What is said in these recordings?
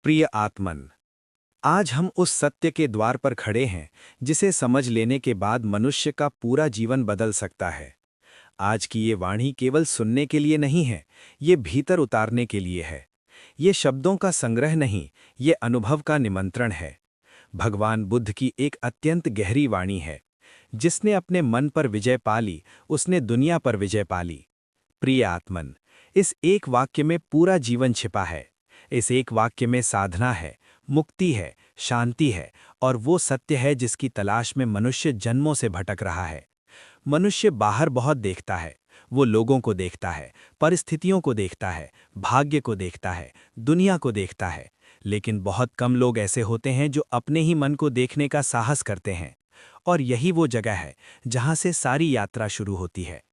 प्रिय आत्मन, आज हम उस सत्य के द्वार पर खड़े हैं जिसे समझ लेने के बाद मनुष्य का पूरा जीवन बदल सकता है। आज की ये वाणी केवल सुनने के लिए नहीं है, ये भीतर उतारने के लिए है। ये शब्दों का संग्रह नहीं, ये अनुभव का निमंत्रण है। भगवान बुद्ध की एक अत्यंत गहरी वाणी है। जिसने अपने मन पर विजय पा ली, उसने दुनिया पर विजय पा ली। प्रिय आत्मन, इस एक वाक्य में पूरा जीवन छिपा है। इस एक वाक्य में साधना है, मुक्ति है, शांति है और वो सत्य है जिसकी तलाश में मनुष्य जन्मों से भटक रहा है। मनुष्य बाहर बहुत देखता है, वो लोगों को देखता है, परिस्थितियों को देखता है, भाग्य को देखता है, दुनिया को देखता है, लेकिन बहुत कम लोग ऐसे होते हैं जो अपने ही मन को देखने का साहस करते हैं। और यही वो जगह है जहां से सारी यात्रा शुरू होती है।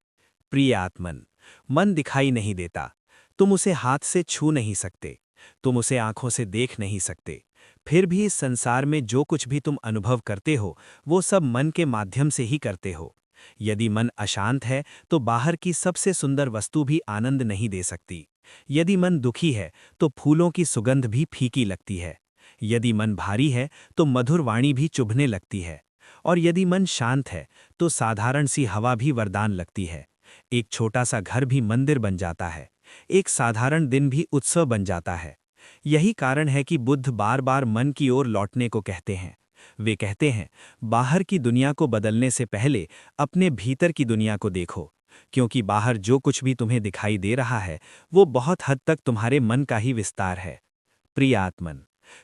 प्रिय आत्मन, मन दिखाई नहीं देता, तुम उसे हाथ से छू नहीं सकते, तुम उसे आंखों से देख नहीं सकते। फिर भी इस संसार में जो कुछ भी तुम अनुभव करते हो, वो सब मन के माध्यम से ही करते हो। यदि मन अशांत है तो बाहर की सबसे सुंदर वस्तु भी आनंद नहीं दे सकती। यदि मन दुखी है तो फूलों की सुगंध भी फीकी लगती है। यदि मन भारी है तो मधुर वाणी भी चुभने लगती है। और यदि मन शांत है तो साधारण सी हवा भी वरदान लगती है। एक छोटा सा घर भी मंदिर बन जाता है, एक साधारण दिन भी उत्सव बन जाता है। यही कारण है कि बुद्ध बार बार मन की ओर लौटने को कहते हैं। वे कहते हैं, बाहर की दुनिया को बदलने से पहले अपने भीतर की दुनिया को देखो, क्योंकि बाहर जो कुछ भी तुम्हें दिखाई दे रहा है वो बहुत हद तक तुम्हारे मन का ही विस्तार है। प्रिय आत्मन,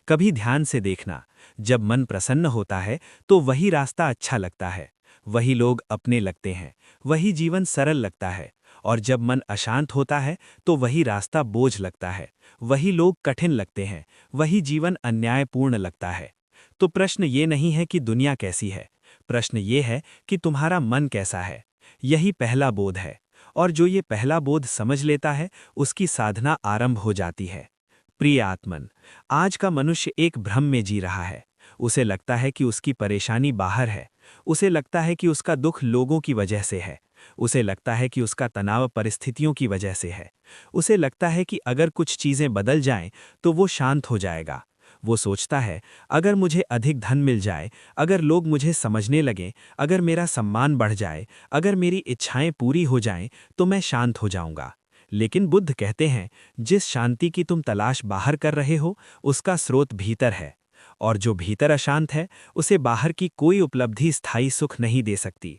कभी ध्यान से देखना, जब मन प्रसन्न होता है तो वही रास्ता अच्छा लगता है, वही लोग अपने लगते हैं, वही जीवन सरल लगता है। और जब मन अशांत होता है तो वही रास्ता बोझ लगता है, वही लोग कठिन लगते हैं, वही जीवन अन्यायपूर्ण लगता है। तो प्रश्न ये नहीं है कि दुनिया कैसी है, प्रश्न ये है कि तुम्हारा मन कैसा है। यही पहला बोध है। और जो ये पहला बोध समझ लेता है, उसकी साधना आरंभ हो जाती है। प्रिय आत्मन, आज का मनुष्य एक भ्रम में जी रहा है। उसे लगता है कि उसकी परेशानी बाहर है, उसे लगता है कि उसका दुख लोगों की वजह से है, उसे लगता है कि उसका तनाव परिस्थितियों की वजह से है, उसे लगता है कि अगर कुछ चीज़ें बदल जाएं तो वो शांत हो जाएगा। वो सोचता है, अगर मुझे अधिक धन मिल जाए, अगर लोग मुझे समझने लगें, अगर मेरा सम्मान बढ़ जाए, अगर मेरी इच्छाएं पूरी हो जाएं, तो मैं शांत हो जाऊंगा। लेकिन बुद्ध कहते हैं, जिस शांति की तुम तलाश बाहर कर रहे हो, उसका स्रोत भीतर है। और जो भीतर अशांत है, उसे बाहर की कोई उपलब्धि स्थायी सुख नहीं दे सकती।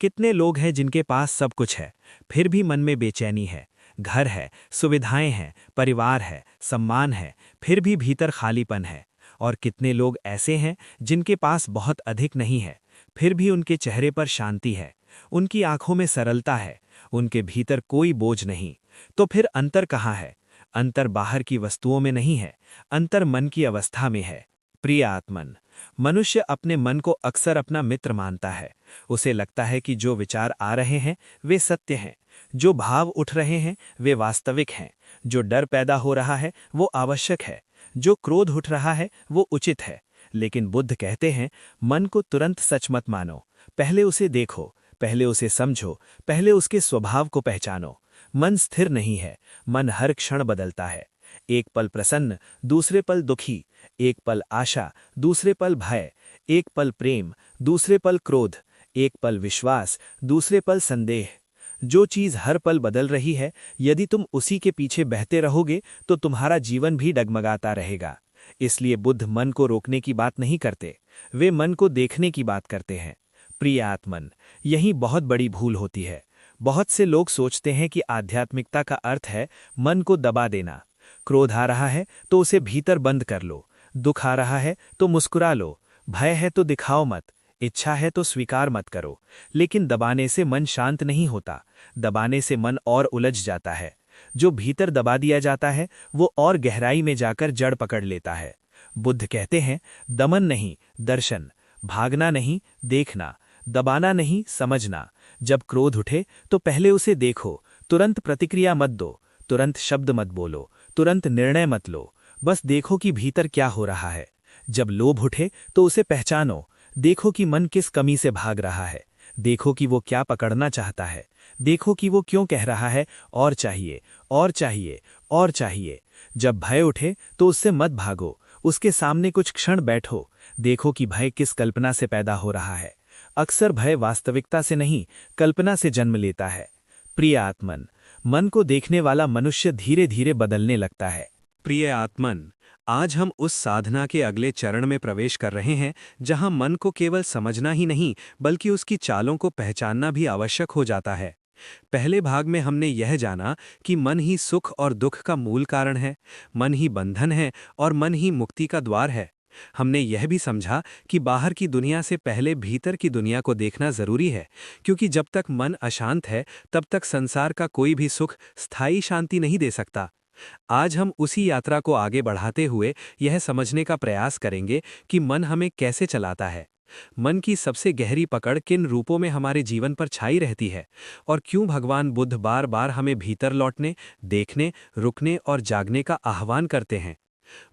कितने लोग हैं जिनके पास सब कुछ है, फिर भी मन में बेचैनी है। घर है, सुविधाएं हैं, परिवार है, सम्मान है, फिर भी भीतर खालीपन है। और कितने लोग ऐसे हैं जिनके पास बहुत अधिक नहीं है, फिर भी उनके चेहरे पर शांति है, उनकी आंखों में सरलता है, उनके भीतर कोई बोझ नहीं। तो फिर अंतर कहाँ है? अंतर बाहर की वस्तुओं में नहीं है, अंतर मन की अवस्था में है। प्रिय आत्मन, मनुष्य अपने मन को अक्सर अपना मित्र मानता है। उसे लगता है कि जो विचार आ रहे हैं वे सत्य हैं, जो भाव उठ रहे हैं वे वास्तविक हैं, जो डर पैदा हो रहा है वो आवश्यक है, जो क्रोध उठ रहा है वो उचित है। लेकिन बुद्ध कहते हैं, मन को तुरंत सच मत मानो, पहले उसे देखो, पहले उसे समझो, पहले उसके स्वभाव को पहचानो। मन स्थिर नहीं है, मन हर क्षण बदलता है। एक पल प्रसन्न, दूसरे पल दुखी, एक पल आशा, दूसरे पल भय, एक पल प्रेम, दूसरे पल क्रोध, एक पल विश्वास, दूसरे पल संदेह। जो चीज हर पल बदल रही है, यदि तुम उसी के पीछे बहते रहोगे तो तुम्हारा जीवन भी डगमगाता रहेगा। इसलिए बुद्ध मन को रोकने की बात नहीं करते, वे मन को देखने की बात करते हैं। प्रिय आत्मन, यही बहुत बड़ी भूल होती है। बहुत से लोग सोचते हैं कि आध्यात्मिकता का अर्थ है मन को दबा देना। क्रोध आ रहा है तो उसे भीतर बंद कर लो, दुख आ रहा है तो मुस्कुरा लो, भय है तो दिखाओ मत, इच्छा है तो स्वीकार मत करो। लेकिन दबाने से मन शांत नहीं होता, दबाने से मन और उलझ जाता है। जो भीतर दबा दिया जाता है वो और गहराई में जाकर जड़ पकड़ लेता है। बुद्ध कहते हैं, दमन नहीं, दर्शन, भागना नहीं, देखना, दबाना नहीं, समझना। जब क्रोध उठे तो पहले उसे देखो, तुरंत प्रतिक्रिया मत दो, तुरंत शब्द मत बोलो, तुरंत निर्णय मत लो, बस देखो कि भीतर क्या हो रहा है। जब लोभ उठे तो उसे पहचानो, देखो कि मन किस कमी से भाग रहा है, देखो कि वो क्या पकड़ना चाहता है, देखो कि वो क्यों कह रहा है और चाहिए, और चाहिए, और चाहिए। जब भय उठे तो उससे मत भागो, उसके सामने कुछ क्षण बैठो, देखो कि भय किस कल्पना से पैदा हो रहा है। अक्सर भय वास्तविकता से नहीं, कल्पना से जन्म लेता है। प्रिय आत्मन, मन को देखने वाला मनुष्य धीरे धीरे बदलने लगता है। प्रिय आत्मन, आज हम उस साधना के अगले चरण में प्रवेश कर रहे हैं जहां मन को केवल समझना ही नहीं बल्कि उसकी चालों को पहचानना भी आवश्यक हो जाता है। पहले भाग में हमने यह जाना कि मन ही सुख और दुख का मूल कारण है, मन ही बंधन है और मन ही मुक्ति का द्वार है। हमने यह भी समझा कि बाहर की दुनिया से पहले भीतर की दुनिया को देखना जरूरी है, क्योंकि जब तक मन अशांत है तब तक संसार का कोई भी सुख स्थायी शांति नहीं दे सकता। आज हम उसी यात्रा को आगे बढ़ाते हुए यह समझने का प्रयास करेंगे कि मन हमें कैसे चलाता है, मन की सबसे गहरी पकड़ किन रूपों में हमारे जीवन पर छाई रहती है, और क्यों भगवान बुद्ध बार बार हमें भीतर लौटने, देखने, रुकने और जागने का आह्वान करते हैं।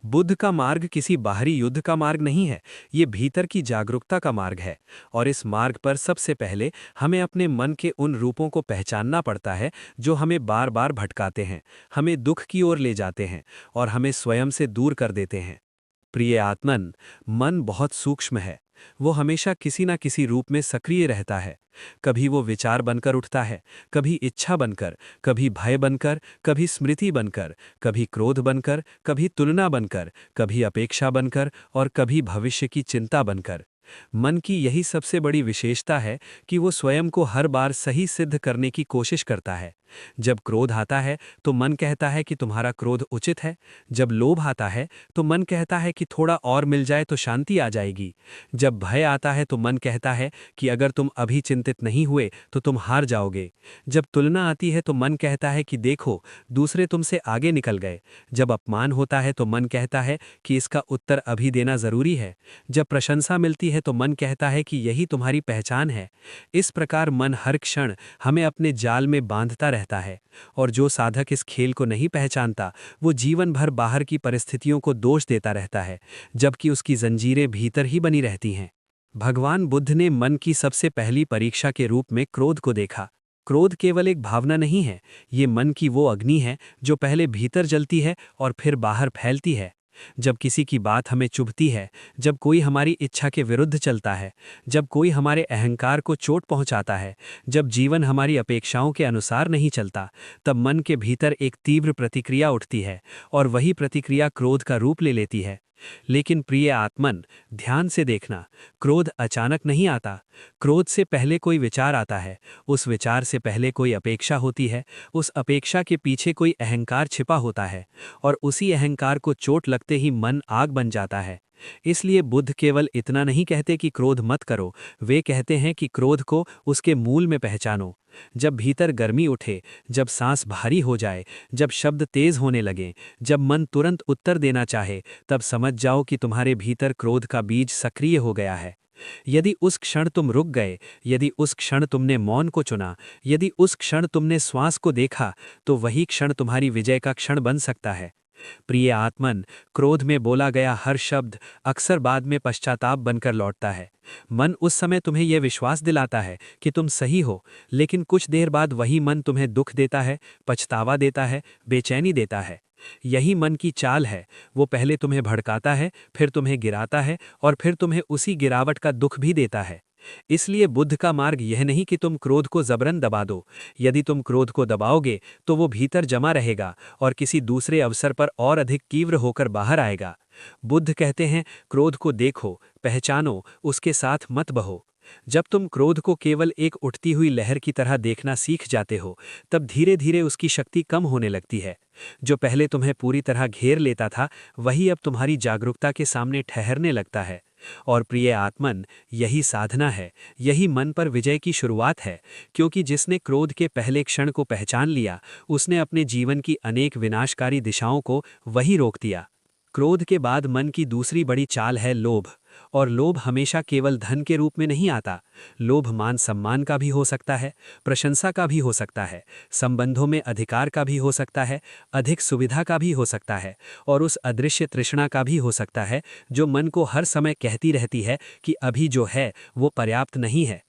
बुद्ध का मार्ग किसी बाहरी युद्ध का मार्ग नहीं है, ये भीतर की जागरूकता का मार्ग है। और इस मार्ग पर सबसे पहले हमें अपने मन के उन रूपों को पहचानना पड़ता है जो हमें बार बार भटकाते हैं, हमें दुख की ओर ले जाते हैं और हमें स्वयं से दूर कर देते हैं। प्रिय आत्मन, मन बहुत सूक्ष्म है। वो हमेशा किसी न किसी रूप में सक्रिय रहता है। कभी वो विचार बनकर उठता है, कभी इच्छा बनकर, कभी भय बनकर, कभी स्मृति बनकर, कभी क्रोध बनकर, कभी तुलना बनकर, कभी अपेक्षा बनकर और कभी भविष्य की चिंता बनकर। मन की यही सबसे बड़ी विशेषता है कि वो स्वयं को हर बार सही सिद्ध करने की कोशिश करता है। जब क्रोध आता है तो मन कहता है कि तुम्हारा क्रोध उचित है। जब लोभ आता है तो मन कहता है कि थोड़ा और मिल जाए तो शांति आ जाएगी। जब भय आता है तो मन कहता है कि अगर तुम अभी चिंतित नहीं हुए तो तुम हार जाओगे। जब तुलना आती है तो मन कहता है कि देखो, दूसरे तुमसे आगे निकल गए। जब अपमान होता है तो मन कहता है कि इसका उत्तर अभी देना जरूरी है। जब प्रशंसा मिलती है तो मन कहता है कि यही तुम्हारी पहचान है। इस प्रकार मन हर क्षण हमें अपने जाल में बांधता रहता है, और जो साधक इस खेल को नहीं पहचानता वो जीवन भर बाहर की परिस्थितियों को दोष देता रहता है, जबकि उसकी जंजीरें भीतर ही बनी रहती हैं। भगवान बुद्ध ने मन की सबसे पहली परीक्षा के रूप में क्रोध को देखा। क्रोध केवल एक भावना नहीं है, ये मन की वो अग्नि है जो पहले भीतर जलती है और फिर बाहर फैलती है। जब किसी की बात हमें चुभती है, जब कोई हमारी इच्छा के विरुद्ध चलता है, जब कोई हमारे अहंकार को चोट पहुंचाता है, जब जीवन हमारी अपेक्षाओं के अनुसार नहीं चलता, तब मन के भीतर एक तीव्र प्रतिक्रिया उठती है और वही प्रतिक्रिया क्रोध का रूप ले लेती है। लेकिन प्रिय आत्मन, ध्यान से देखना, क्रोध अचानक नहीं आता। क्रोध से पहले कोई विचार आता है, उस विचार से पहले कोई अपेक्षा होती है, उस अपेक्षा के पीछे कोई अहंकार छिपा होता है, और उसी अहंकार को चोट लगते ही मन आग बन जाता है। इसलिए बुद्ध केवल इतना नहीं कहते कि क्रोध मत करो, वे कहते हैं कि क्रोध को उसके मूल में पहचानो। जब भीतर गर्मी उठे, जब सांस भारी हो जाए, जब शब्द तेज होने लगे, जब मन तुरंत उत्तर देना चाहे, तब समझ जाओ कि तुम्हारे भीतर क्रोध का बीज सक्रिय हो गया है। यदि उस क्षण तुम रुक गए, यदि उस क्षण तुमने मौन को चुना, यदि उस क्षण तुमने श्वास को देखा, तो वही क्षण तुम्हारी विजय का क्षण बन सकता है। प्रिय आत्मन, क्रोध में बोला गया हर शब्द अक्सर बाद में पश्चाताप बनकर लौटता है। मन उस समय तुम्हें यह विश्वास दिलाता है कि तुम सही हो, लेकिन कुछ देर बाद वही मन तुम्हें दुख देता है, पछतावा देता है, बेचैनी देता है। यही मन की चाल है, वो पहले तुम्हें भड़काता है, फिर तुम्हें गिराता है और फिर तुम्हें उसी गिरावट का दुख भी देता है। इसलिए बुद्ध का मार्ग यह नहीं कि तुम क्रोध को जबरन दबा दो। यदि तुम क्रोध को दबाओगे तो वो भीतर जमा रहेगा और किसी दूसरे अवसर पर और अधिक तीव्र होकर बाहर आएगा। बुद्ध कहते हैं, क्रोध को देखो, पहचानो, उसके साथ मत बहो। जब तुम क्रोध को केवल एक उठती हुई लहर की तरह देखना सीख जाते हो, तब धीरे धीरे उसकी शक्ति कम होने लगती है। जो पहले तुम्हें पूरी तरह घेर लेता था, वही अब तुम्हारी जागरूकता के सामने ठहरने लगता है। और प्रिय आत्मन, यही साधना है, यही मन पर विजय की शुरुआत है, क्योंकि जिसने क्रोध के पहले क्षण को पहचान लिया, उसने अपने जीवन की अनेक विनाशकारी दिशाओं को वही रोक दिया। क्रोध के बाद मन की दूसरी बड़ी चाल है लोभ, और लोभ हमेशा केवल धन के रूप में नहीं आता। लोभ मान सम्मान का भी हो सकता है, प्रशंसा का भी हो सकता है, संबंधों में अधिकार का भी हो सकता है, अधिक सुविधा का भी हो सकता है, और उस अदृश्य तृष्णा का भी हो सकता है जो मन को हर समय कहती रहती है कि अभी जो है वो पर्याप्त नहीं है।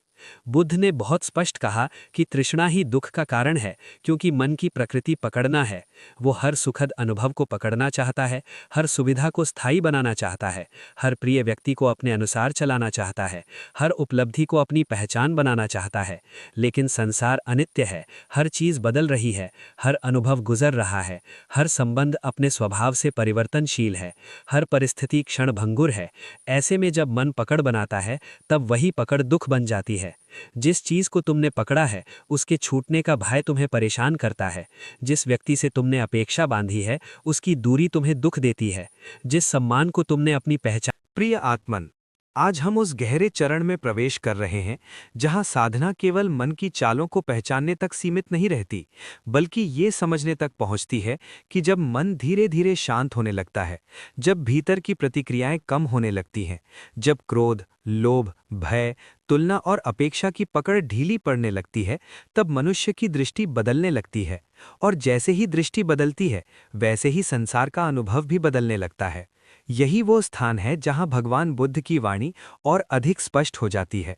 बुद्ध ने बहुत स्पष्ट कहा कि तृष्णा ही दुख का कारण है, क्योंकि मन की प्रकृति पकड़ना है। वो हर सुखद अनुभव को पकड़ना चाहता है, हर सुविधा को स्थायी बनाना चाहता है, हर प्रिय व्यक्ति को अपने अनुसार चलाना चाहता है, हर उपलब्धि को अपनी पहचान बनाना चाहता है। लेकिन संसार अनित्य है, हर चीज बदल रही है, हर अनुभव गुजर रहा है, हर संबंध अपने स्वभाव से परिवर्तनशील है, हर परिस्थिति क्षणभंगुर है। ऐसे में जब मन पकड़ बनाता है, तब वही पकड़ दुख बन जाती है। जिस चीज को तुमने पकड़ा है, उसके छूटने का भय तुम्हें परेशान करता है। जिस व्यक्ति से तुमने अपेक्षा बांधी है, उसकी दूरी तुम्हें दुख देती है। जिस सम्मान को तुमने अपनी पहचान। प्रिय आत्मन, आज हम उस गहरे चरण में प्रवेश कर रहे हैं जहां साधना केवल मन की चालों को पहचानने तक सीमित नहीं रहती, बल्कि ये समझने तक पहुंचती है कि जब मन धीरे धीरे शांत होने लगता है, जब भीतर की प्रतिक्रियाएं कम होने लगती हैं, जब क्रोध, लोभ, भय, तुलना और अपेक्षा की पकड़ ढीली पड़ने लगती है, तब मनुष्य की दृष्टि बदलने लगती है। और जैसे ही दृष्टि बदलती है, वैसे ही संसार का अनुभव भी बदलने लगता है। यही वो स्थान है जहां भगवान बुद्ध की वाणी और अधिक स्पष्ट हो जाती है,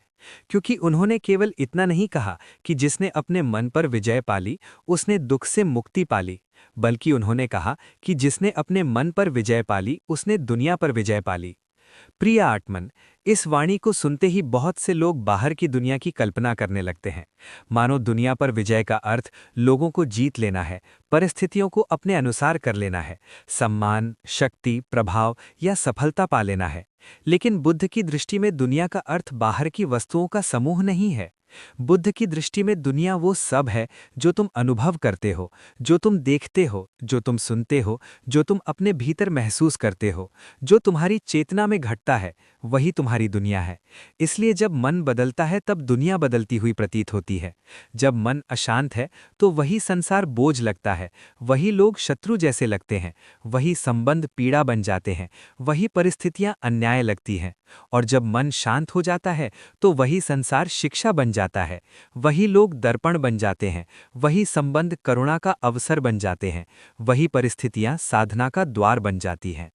क्योंकि उन्होंने केवल इतना नहीं कहा कि जिसने अपने मन पर विजय पाली उसने दुख से मुक्ति पाली, बल्कि उन्होंने कहा कि जिसने अपने मन पर विजय पाली उसने दुनिया पर विजय पाली। प्रिय आत्मन, इस वाणी को सुनते ही बहुत से लोग बाहर की दुनिया की कल्पना करने लगते हैं, मानो दुनिया पर विजय का अर्थ लोगों को जीत लेना है, परिस्थितियों को अपने अनुसार कर लेना है, सम्मान, शक्ति, प्रभाव या सफलता पा लेना है। लेकिन बुद्ध की दृष्टि में दुनिया का अर्थ बाहर की वस्तुओं का समूह नहीं है। बुद्ध की दृष्टि में दुनिया वो सब है जो तुम अनुभव करते हो, जो तुम देखते हो, जो तुम सुनते हो, जो तुम अपने भीतर महसूस करते हो, जो तुम्हारी चेतना में घटता है, वही तुम्हारी दुनिया है। इसलिए जब मन बदलता है तब दुनिया बदलती हुई प्रतीत होती है। जब मन अशांत है तो वही संसार बोझ लगता है, वही लोग शत्रु जैसे लगते हैं, वही संबंध पीड़ा बन जाते हैं, वही परिस्थितियां अन्याय लगती हैं। और जब मन शांत हो जाता है तो वही संसार शिक्षा बन जाता है, वही लोग दर्पण बन जाते हैं, वही संबंध करुणा का अवसर बन जाते हैं, वही परिस्थितियां साधना का द्वार बन जाती हैं।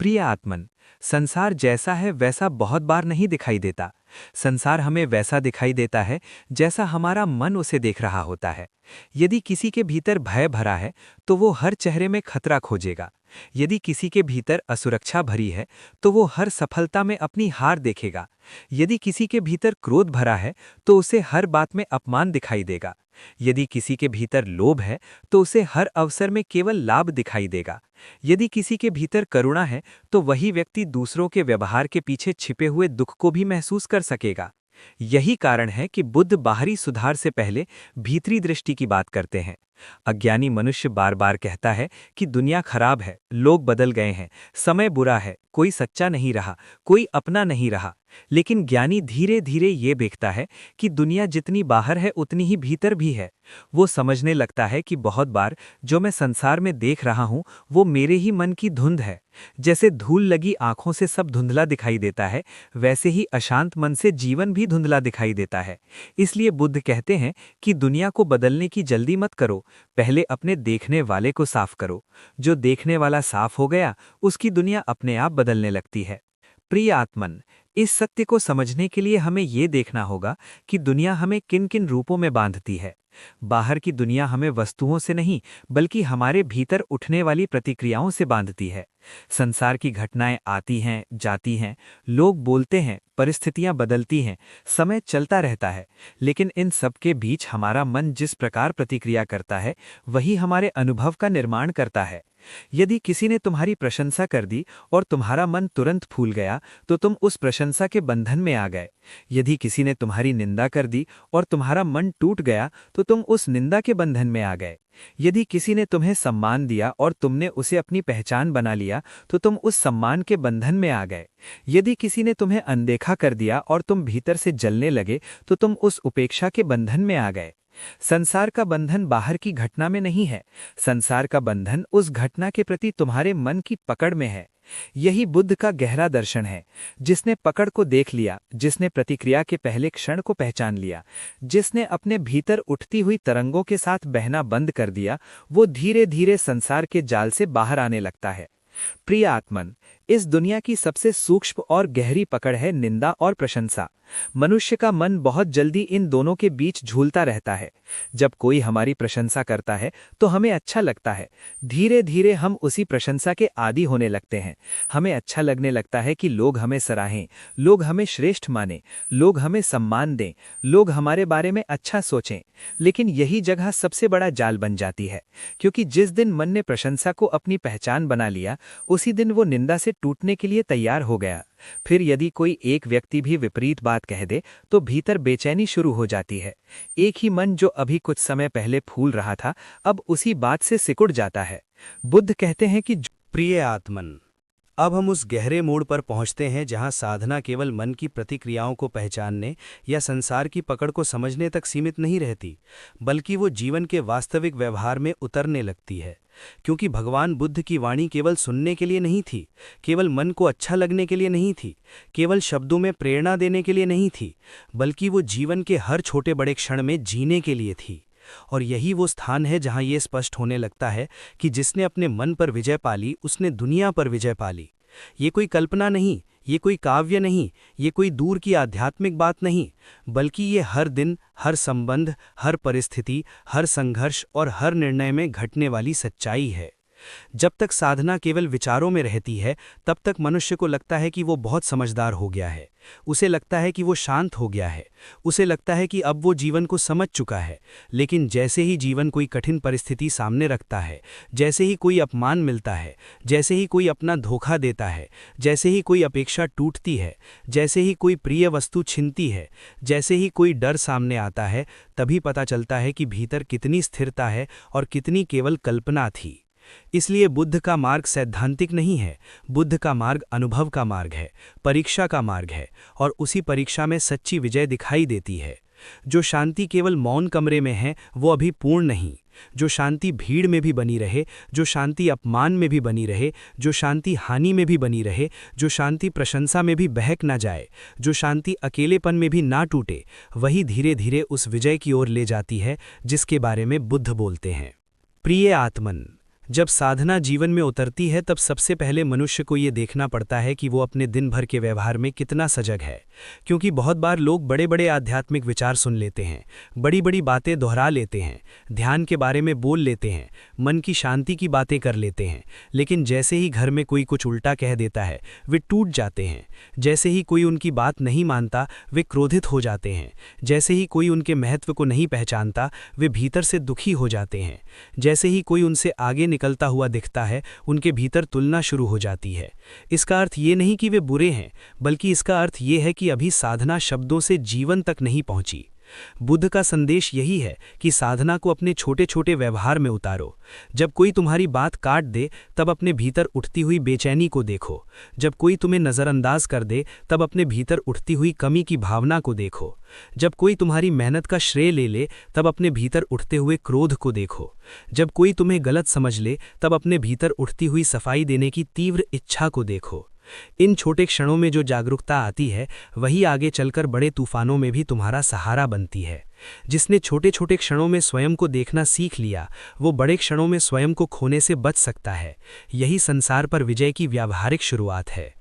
प्रिय आत्मन, संसार जैसा है वैसा बहुत बार नहीं दिखाई देता। संसार हमें वैसा दिखाई देता है जैसा हमारा मन उसे देख रहा होता है। यदि किसी के भीतर भय भरा है तो वो हर चेहरे में खतरा खोजेगा। यदि किसी के भीतर असुरक्षा भरी है तो वो हर सफलता में अपनी हार देखेगा। यदि किसी के भीतर क्रोध भरा है तो उसे हर बात में अपमान दिखाई देगा। यदि किसी के भीतर लोभ है तो उसे हर अवसर में केवल लाभ दिखाई देगा। यदि किसी के भीतर करुणा है तो वही व्यक्ति दूसरों के व्यवहार के पीछे छिपे हुए दुख को भी महसूस कर सकेगा। यही कारण है कि बुद्ध बाहरी सुधार से पहले भीतरी दृष्टि की बात करते हैं। अज्ञानी मनुष्य बार बार कहता है कि दुनिया खराब है, लोग बदल गए हैं, समय बुरा है, कोई सच्चा नहीं रहा, कोई अपना नहीं रहा। लेकिन ज्ञानी धीरे धीरे ये देखता है कि दुनिया जितनी बाहर है उतनी ही भीतर भी है। वो समझने लगता है कि बहुत बार जो मैं संसार में देख रहा हूँ वो मेरे ही मन की धुंध है। जैसे धूल लगी आंखों से सब धुंधला दिखाई देता है, वैसे ही अशांत मन से जीवन भी धुंधला दिखाई देता है। इसलिए बुद्ध कहते हैं कि दुनिया को बदलने की जल्दी मत करो, पहले अपने देखने वाले को साफ करो। जो देखने वाला साफ हो गया, उसकी दुनिया अपने आप बदलने लगती है। प्रिय आत्मन, इस सत्य को समझने के लिए हमें ये देखना होगा कि दुनिया हमें किन किन रूपों में बांधती है। बाहर की दुनिया हमें वस्तुओं से नहीं, बल्कि हमारे भीतर उठने वाली प्रतिक्रियाओं से बांधती है। संसार की घटनाएं आती हैं, जाती हैं, लोग बोलते हैं, परिस्थितियां बदलती हैं, समय चलता रहता है। लेकिन इन सब के बीच हमारा मन जिस प्रकार प्रतिक्रिया करता है, वही हमारे अनुभव का निर्माण करता है। यदि किसी ने तुम्हारी प्रशंसा कर दी और तुम्हारा मन तुरंत फूल गया, तो तुम उस प्रशंसा के बंधन में आ गए। यदि किसी ने तुम्हारी निंदा कर दी और तुम्हारा मन टूट गया, तो तुम उस निंदा के बंधन में आ गए। यदि किसी ने तुम्हें सम्मान दिया और तुमने उसे अपनी पहचान बना लिया, तो तुम उस सम्मान के बंधन में आ गए। यदि किसी ने तुम्हें अनदेखा कर दिया और तुम भीतर से जलने लगे, तो तुम उस उपेक्षा के बंधन में आ गए। संसार का बंधन बाहर की घटना में नहीं है, संसार का बंधन उस घटना के प्रति तुम्हारे मन की पकड़ में है। यही बुद्ध का गहरा दर्शन है। जिसने पकड़ को देख लिया, जिसने प्रतिक्रिया के पहले क्षण को पहचान लिया, जिसने अपने भीतर उठती हुई तरंगों के साथ बहना बंद कर दिया, वो धीरे धीरे संसार के जाल से बाहर आने लगता है। प्रिय आत्मन, इस दुनिया की सबसे सूक्ष्म और गहरी पकड़ है निंदा और प्रशंसा। मनुष्य का मन बहुत जल्दी इन दोनों के बीच झूलता रहता है। जब कोई हमारी प्रशंसा करता है तो हमें अच्छा लगता है। धीरे धीरे हम उसी प्रशंसा के आदी होने लगते हैं। हमें अच्छा लगने लगता है कि लोग हमें सराहें, लोग हमें श्रेष्ठ मानें, लोग हमें सम्मान दें, लोग हमारे बारे में अच्छा सोचें। लेकिन यही जगह सबसे बड़ा जाल बन जाती है, क्योंकि जिस दिन मन ने प्रशंसा को अपनी पहचान बना लिया, उसी दिन वो निंदा से टूटने के लिए तैयार हो गया। फिर यदि कोई एक व्यक्ति भी विपरीत बात कह दे तो भीतर बेचैनी शुरू हो जाती है। एक ही मन जो अभी कुछ समय पहले फूल रहा था, अब उसी बात से सिकुड़ जाता है। बुद्ध कहते हैं कि प्रिय आत्मन, अब हम उस गहरे मोड़ पर पहुंचते हैं जहां साधना केवल मन की प्रतिक्रियाओं को पहचानने या संसार की पकड़ को समझने तक सीमित नहीं रहती, बल्कि वो जीवन के वास्तविक व्यवहार में उतरने लगती है। क्योंकि भगवान बुद्ध की वाणी केवल सुनने के लिए नहीं थी, केवल मन को अच्छा लगने के लिए नहीं थी, केवल शब्दों में प्रेरणा देने के लिए नहीं थी, बल्कि वो जीवन के हर छोटे बड़े क्षण में जीने के लिए थी। और यही वो स्थान है जहां ये स्पष्ट होने लगता है कि जिसने अपने मन पर विजय पाली, उसने दुनिया पर विजय पाली। ये कोई कल्पना नहीं, ये कोई काव्य नहीं, ये कोई दूर की आध्यात्मिक बात नहीं, बल्कि ये हर दिन, हर संबंध, हर परिस्थिति, हर संघर्ष और हर निर्णय में घटने वाली सच्चाई है। जब तक साधना केवल विचारों में रहती है, तब तक मनुष्य को लगता है कि वो बहुत समझदार हो गया है। उसे लगता है कि वो शांत हो गया है। उसे लगता है कि अब वो जीवन को समझ चुका है। लेकिन जैसे ही जीवन कोई कठिन परिस्थिति सामने रखता है, जैसे ही कोई अपमान मिलता है, जैसे ही कोई अपना धोखा देता है, जैसे ही कोई अपेक्षा टूटती है, जैसे ही कोई प्रिय वस्तु छिनती है, जैसे ही कोई डर सामने आता है, तभी पता चलता है कि भीतर कितनी स्थिरता है और कितनी केवल कल्पना थी। इसलिए बुद्ध का मार्ग सैद्धांतिक नहीं है। बुद्ध का मार्ग अनुभव का मार्ग है, परीक्षा का मार्ग है, और उसी परीक्षा में सच्ची विजय दिखाई देती है। जो शांति केवल मौन कमरे में है, वो अभी पूर्ण नहीं। जो शांति भीड़ में भी बनी रहे, जो शांति अपमान में भी बनी रहे, जो शांति हानि में भी बनी रहे, जो शांति प्रशंसा में भी बहक ना जाए, जो शांति अकेलेपन में भी ना टूटे, वही धीरे धीरे उस विजय की ओर ले जाती है जिसके बारे में बुद्ध बोलते हैं। प्रिय आत्मन, जब साधना जीवन में उतरती है, तब सबसे पहले मनुष्य को ये देखना पड़ता है कि वो अपने दिन भर के व्यवहार में कितना सजग है। क्योंकि बहुत बार लोग बड़े बड़े आध्यात्मिक विचार सुन लेते हैं, बड़ी बड़ी बातें दोहरा लेते हैं, ध्यान के बारे में बोल लेते हैं, मन की शांति की बातें कर लेते हैं, लेकिन जैसे ही घर में कोई कुछ उल्टा कह देता है, वे टूट जाते हैं। जैसे ही कोई उनकी बात नहीं मानता, वे क्रोधित हो जाते हैं। जैसे ही कोई उनके महत्व को नहीं पहचानता, वे भीतर से दुखी हो जाते हैं। जैसे ही कोई उनसे आगे निकलता हुआ दिखता है, उनके भीतर तुलना शुरू हो जाती है। इसका अर्थ ये नहीं कि वे बुरे हैं, बल्कि इसका अर्थ ये है कि अभी साधना शब्दों से जीवन तक नहीं पहुंची। बुद्ध का संदेश यही है कि साधना को अपने छोटे छोटे व्यवहार में उतारो। जब कोई तुम्हारी बात काट दे, तब अपने भीतर उठती हुई बेचैनी को देखो। जब कोई तुम्हें नज़रअंदाज कर दे, तब अपने भीतर उठती हुई कमी की भावना को देखो। जब कोई तुम्हारी मेहनत का श्रेय ले ले, तब अपने भीतर उठते हुए क्रोध को देखो। जब कोई तुम्हें गलत समझ ले, तब अपने भीतर उठती हुई सफाई देने की तीव्र इच्छा को देखो। इन छोटे क्षणों में जो जागरूकता आती है, वही आगे चलकर बड़े तूफानों में भी तुम्हारा सहारा बनती है। जिसने छोटे छोटे क्षणों में स्वयं को देखना सीख लिया, वो बड़े क्षणों में स्वयं को खोने से बच सकता है। यही संसार पर विजय की व्यावहारिक शुरुआत है।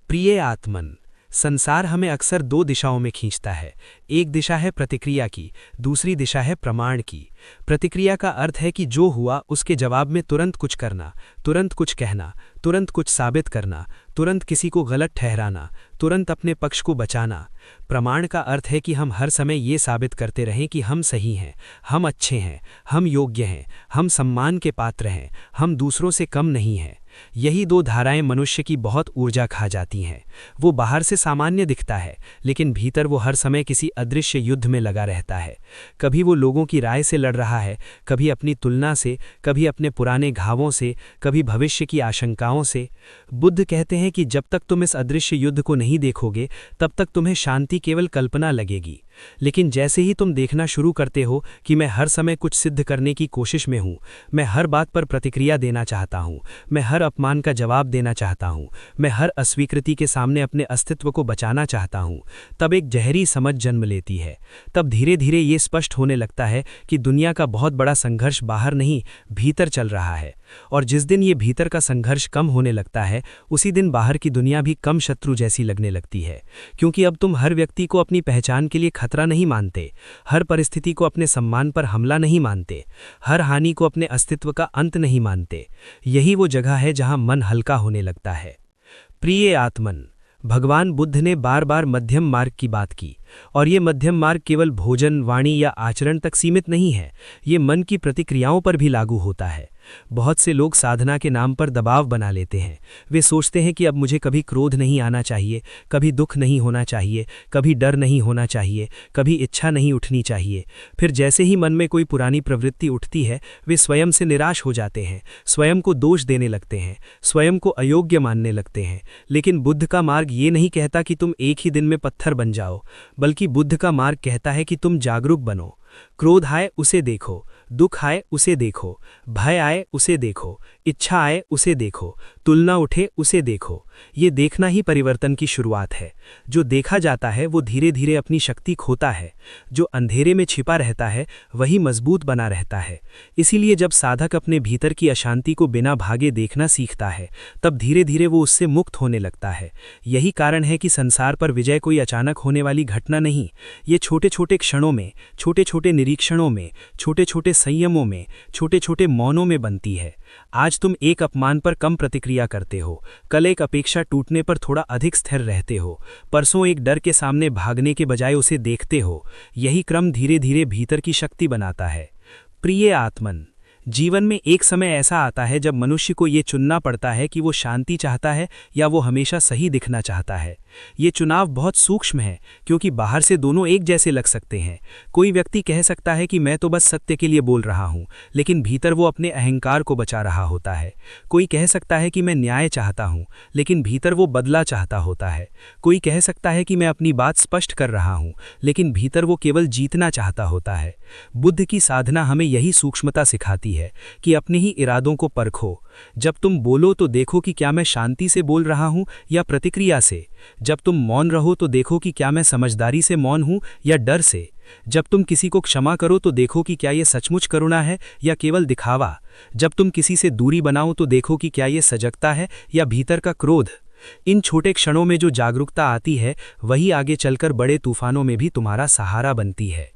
प्रिय आत्मन, संसार हमें अक्सर दो दिशाओं में खींचता है। एक दिशा है प्रतिक्रिया की, दूसरी दिशा है प्रमाण की। प्रतिक्रिया का अर्थ है कि जो हुआ उसके जवाब में तुरंत कुछ करना, तुरंत कुछ कहना, तुरंत कुछ साबित करना, तुरंत किसी को गलत ठहराना, तुरंत अपने पक्ष को बचाना। प्रमाण का अर्थ है कि हम हर समय ये साबित करते रहें कि हम सही हैं, हम अच्छे हैं, हम योग्य हैं, हम सम्मान के पात्र हैं, हम दूसरों से कम नहीं हैं। यही दो धाराएं मनुष्य की बहुत ऊर्जा खा जाती हैं। वो बाहर से सामान्य दिखता है, लेकिन भीतर वो हर समय किसी अदृश्य युद्ध में लगा रहता है। कभी वो लोगों की राय से लड़ रहा है, कभी अपनी तुलना से, कभी अपने पुराने घावों से, कभी भविष्य की आशंकाओं से। बुद्ध कहते हैं कि जब तक तुम इस अदृश्य युद्ध को नहीं देखोगे, तब तक तुम्हें शांति केवल कल्पना लगेगी। लेकिन जैसे ही तुम देखना शुरू करते हो कि मैं हर समय कुछ सिद्ध करने की कोशिश में हूँ, मैं हर बात पर प्रतिक्रिया देना चाहता हूँ, मैं हर अपमान का जवाब देना चाहता हूँ, मैं हर अस्वीकृति के सामने अपने अस्तित्व को बचाना चाहता हूँ, तब एक गहरी समझ जन्म लेती है। तब धीरे धीरे ये स्पष्ट होने लगता है कि दुनिया का बहुत बड़ा संघर्ष बाहर नहीं, भीतर चल रहा है। और जिस दिन ये भीतर का संघर्ष कम होने लगता है उसी दिन बाहर की दुनिया भी कम शत्रु जैसी लगने लगती है, क्योंकि अब तुम हर व्यक्ति को अपनी पहचान के लिए खतरा नहीं मानते, हर परिस्थिति को अपने सम्मान पर हमला नहीं मानते, हर हानि को अपने अस्तित्व का अंत नहीं मानते। यही वो जगह है जहां मन हल्का होने लगता है। प्रिय आत्मन, भगवान बुद्ध ने बार बार मध्यम मार्ग की बात की, और ये मध्यम मार्ग केवल भोजन, वाणी या आचरण तक सीमित नहीं है, ये मन की प्रतिक्रियाओं पर भी लागू होता है। बहुत से लोग साधना के नाम पर दबाव बना लेते हैं। वे सोचते हैं कि अब मुझे कभी क्रोध नहीं आना चाहिए, कभी दुख नहीं होना चाहिए, कभी डर नहीं होना चाहिए, कभी इच्छा नहीं उठनी चाहिए। फिर जैसे ही मन में कोई पुरानी प्रवृत्ति उठती है वे स्वयं से निराश हो जाते हैं, स्वयं को दोष देने लगते हैं, स्वयं को अयोग्य मानने लगते हैं। लेकिन बुद्ध का मार्ग ये नहीं कहता कि तुम एक ही दिन में पत्थर बन जाओ, बल्कि बुद्ध का मार्ग कहता है कि तुम जागरूक बनो। क्रोध आए उसे देखो, दुख आए उसे देखो, भय आए उसे देखो, इच्छा आए उसे देखो, तुलना उठे उसे देखो। ये देखना ही परिवर्तन की शुरुआत है। जो देखा जाता है वो धीरे धीरे अपनी शक्ति खोता है, जो अंधेरे में छिपा रहता है वही मजबूत बना रहता है। इसीलिए जब साधक अपने भीतर की अशांति को बिना भागे देखना सीखता है तब धीरे धीरे वो उससे मुक्त होने लगता है। यही कारण है कि संसार पर विजय कोई अचानक होने वाली घटना नहीं, ये छोटे छोटे क्षणों में, छोटे छोटे निरीक्षणों में, छोटे छोटे संयमों में, छोटे छोटे मौनों में बनती है। आज तुम एक अपमान पर कम प्रतिक्रिया करते हो, कल एक अपेक्षा टूटने पर थोड़ा अधिक स्थिर रहते हो, परसों एक डर के सामने भागने के बजाय उसे देखते हो। यही क्रम धीरे धीरे भीतर की शक्ति बनाता है। प्रिय आत्मन, जीवन में एक समय ऐसा आता है जब मनुष्य को ये चुनना पड़ता है कि वो शांति चाहता है या वो हमेशा सही दिखना चाहता है। ये चुनाव बहुत सूक्ष्म है, क्योंकि बाहर से दोनों एक जैसे लग सकते हैं। कोई व्यक्ति कह सकता है कि मैं तो बस सत्य के लिए बोल रहा हूँ, लेकिन भीतर वो अपने अहंकार को बचा रहा होता है। कोई कह सकता है कि मैं न्याय चाहता हूँ, लेकिन भीतर वो बदला चाहता होता है। कोई कह सकता है कि मैं अपनी बात स्पष्ट कर रहा हूँ, लेकिन भीतर वो केवल जीतना चाहता होता है। बुद्ध की साधना हमें यही सूक्ष्मता सिखाती है कि अपने ही इरादों को परखो। जब तुम बोलो तो देखो कि क्या मैं शांति से बोल रहा हूं या प्रतिक्रिया से। जब तुम मौन रहो तो देखो कि क्या मैं समझदारी से मौन हूं या डर से। जब तुम किसी को क्षमा करो तो देखो कि क्या ये सचमुच करुणा है या केवल दिखावा। जब तुम किसी से दूरी बनाओ तो देखो कि क्या ये सजगता है या भीतर का क्रोध। इन छोटे क्षणों में जो जागरूकता आती है वही आगे चलकर बड़े तूफानों में भी तुम्हारा सहारा बनती है।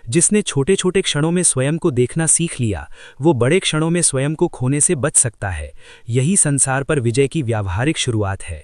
जिसने छोटे छोटे क्षणों में स्वयं को देखना सीख लिया वो बड़े क्षणों में स्वयं को खोने से बच सकता है। यही संसार पर विजय की व्यावहारिक शुरुआत है।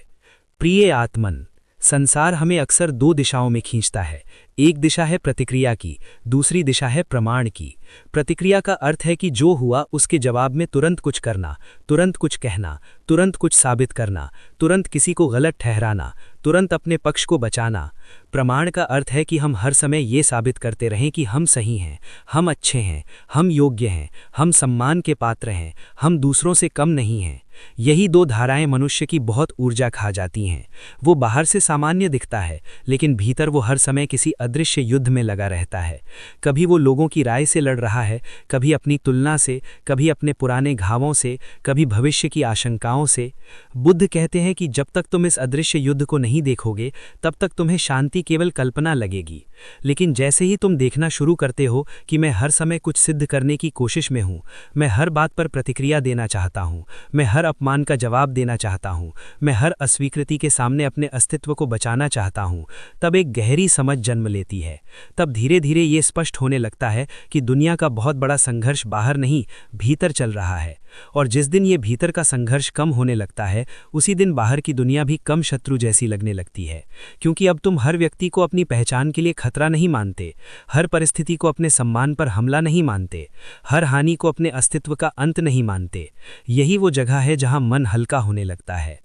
प्रिय आत्मन, संसार हमें अक्सर दो दिशाओं में खींचता है। एक दिशा है प्रतिक्रिया की, दूसरी दिशा है प्रमाण की। प्रतिक्रिया का अर्थ है कि जो हुआ उसके जवाब में तुरंत कुछ करना, तुरंत कुछ कहना, तुरंत कुछ साबित करना, तुरंत किसी को गलत ठहराना, तुरंत अपने पक्ष को बचाना। प्रमाण का अर्थ है कि हम हर समय ये साबित करते रहें कि हम सही हैं, हम अच्छे हैं, हम योग्य हैं, हम सम्मान के पात्र हैं, हम दूसरों से कम नहीं हैं। यही दो धाराएं मनुष्य की बहुत ऊर्जा खा जाती हैं। वो बाहर से सामान्य दिखता है, लेकिन भीतर वो हर समय किसी अदृश्य युद्ध में लगा रहता है। कभी वो लोगों की राय से लड़ रहा है, कभी अपनी तुलना से, कभी अपने पुराने घावों से, कभी भविष्य की आशंकाओं से। बुद्ध कहते हैं कि जब तक तुम इस अदृश्य युद्ध को नहीं देखोगे तब तक तुम्हें शांति केवल कल्पना लगेगी। लेकिन जैसे ही तुम देखना शुरू करते हो कि मैं हर समय कुछ सिद्ध करने की कोशिश में हूँ, मैं हर बात पर प्रतिक्रिया देना चाहता हूँ, मैं हर अपमान का जवाब देना चाहता हूँ, मैं हर अस्वीकृति के सामने अपने अस्तित्व को बचाना चाहता हूँ, तब एक गहरी समझ जन्म लेती है। तब धीरे धीरे ये स्पष्ट होने लगता है कि दुनिया का बहुत बड़ा संघर्ष बाहर नहीं, भीतर चल रहा है। और जिस दिन ये भीतर का संघर्ष कम होने लगता है उसी दिन बाहर की दुनिया भी कम शत्रु जैसी लगने लगती है, क्योंकि अब तुम हर व्यक्ति को अपनी पहचान के लिए खतरा नहीं मानते, हर परिस्थिति को अपने सम्मान पर हमला नहीं मानते, हर हानि को अपने अस्तित्व का अंत नहीं मानते। यही वो जगह है जहां मन हल्का होने लगता है।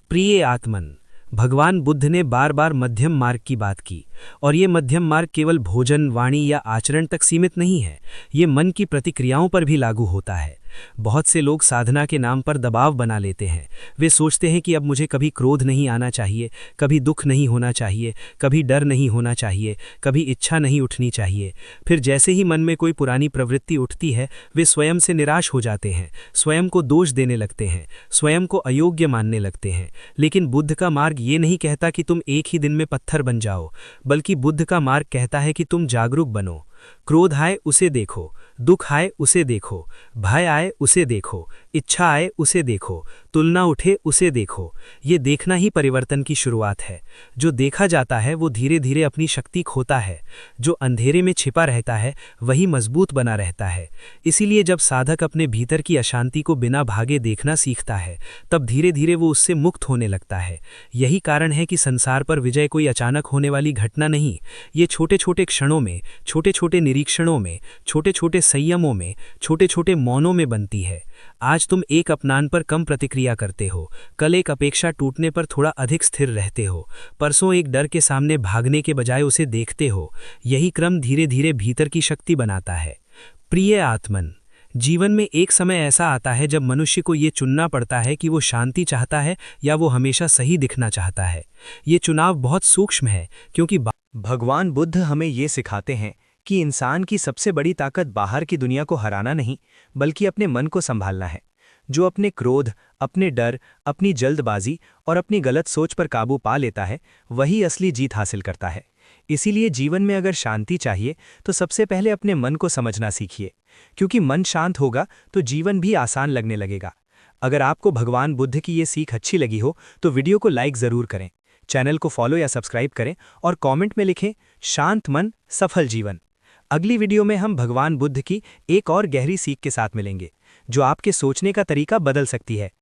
प्रिय आत्मन, भगवान बुद्ध ने बार बार मध्यम मार्ग की बात की, और ये मध्यम मार्ग केवल भोजन, वाणी या आचरण तक सीमित नहीं है, ये मन की प्रतिक्रियाओं पर भी लागू होता है। बहुत से लोग साधना के नाम पर दबाव बना लेते हैं। वे सोचते हैं कि अब मुझे कभी क्रोध नहीं आना चाहिए, कभी दुख नहीं होना चाहिए, कभी डर नहीं होना चाहिए, कभी इच्छा नहीं उठनी चाहिए। फिर जैसे ही मन में कोई पुरानी प्रवृत्ति उठती है वे स्वयं से निराश हो जाते हैं, स्वयं को दोष देने लगते हैं, स्वयं को अयोग्य मानने लगते हैं। लेकिन बुद्ध का मार्ग ये नहीं कहता कि तुम एक ही दिन में पत्थर बन जाओ, बल्कि बुद्ध का मार्ग कहता है कि तुम जागरूक बनो। क्रोध आए उसे देखो, दुख आए उसे देखो, भय आए उसे देखो, इच्छा आए उसे देखो, तुलना उठे उसे देखो। ये देखना ही परिवर्तन की शुरुआत है। जो देखा जाता है वो धीरे धीरे अपनी शक्ति खोता है। जो अंधेरे में छिपा रहता है वही मजबूत बना रहता है। इसीलिए जब साधक अपने भीतर की अशांति को बिना भागे देखना सीखता है, तब धीरे धीरे वो उससे मुक्त होने लगता है। यही कारण है कि संसार पर विजय कोई अचानक होने वाली घटना नहीं, ये छोटे छोटे क्षणों में, छोटे छोटे निरीक्षणों में, छोटे छोटे संयमों में, छोटे छोटे मौनों में बनती है। आज तुम एक अपमान पर कम प्रतिक्रिया करते हो, कल एक अपेक्षा टूटने पर थोड़ा अधिक स्थिर रहते हो, परसों एक डर के सामने भागने के बजाय उसे देखते हो। यही क्रम धीरे धीरे भीतर की शक्ति बनाता है। प्रिय आत्मन, जीवन में एक समय ऐसा आता है जब मनुष्य को ये चुनना पड़ता है कि वो शांति चाहता है या वो हमेशा सही दिखना चाहता है। ये चुनाव बहुत सूक्ष्म है, क्योंकि भगवान बुद्ध हमें ये सिखाते हैं कि इंसान की सबसे बड़ी ताकत बाहर की दुनिया को हराना नहीं, बल्कि अपने मन को संभालना है। जो अपने क्रोध, अपने डर, अपनी जल्दबाजी और अपनी गलत सोच पर काबू पा लेता है, वही असली जीत हासिल करता है। इसीलिए जीवन में अगर शांति चाहिए तो सबसे पहले अपने मन को समझना सीखिए, क्योंकि मन शांत होगा तो जीवन भी आसान लगने लगेगा। अगर आपको भगवान बुद्ध की ये सीख अच्छी लगी हो तो वीडियो को लाइक ज़रूर करें, चैनल को फॉलो या सब्सक्राइब करें और कमेंट में लिखें शांत मन सफल जीवन। अगली वीडियो में हम भगवान बुद्ध की एक और गहरी सीख के साथ मिलेंगे, जो आपके सोचने का तरीका बदल सकती है।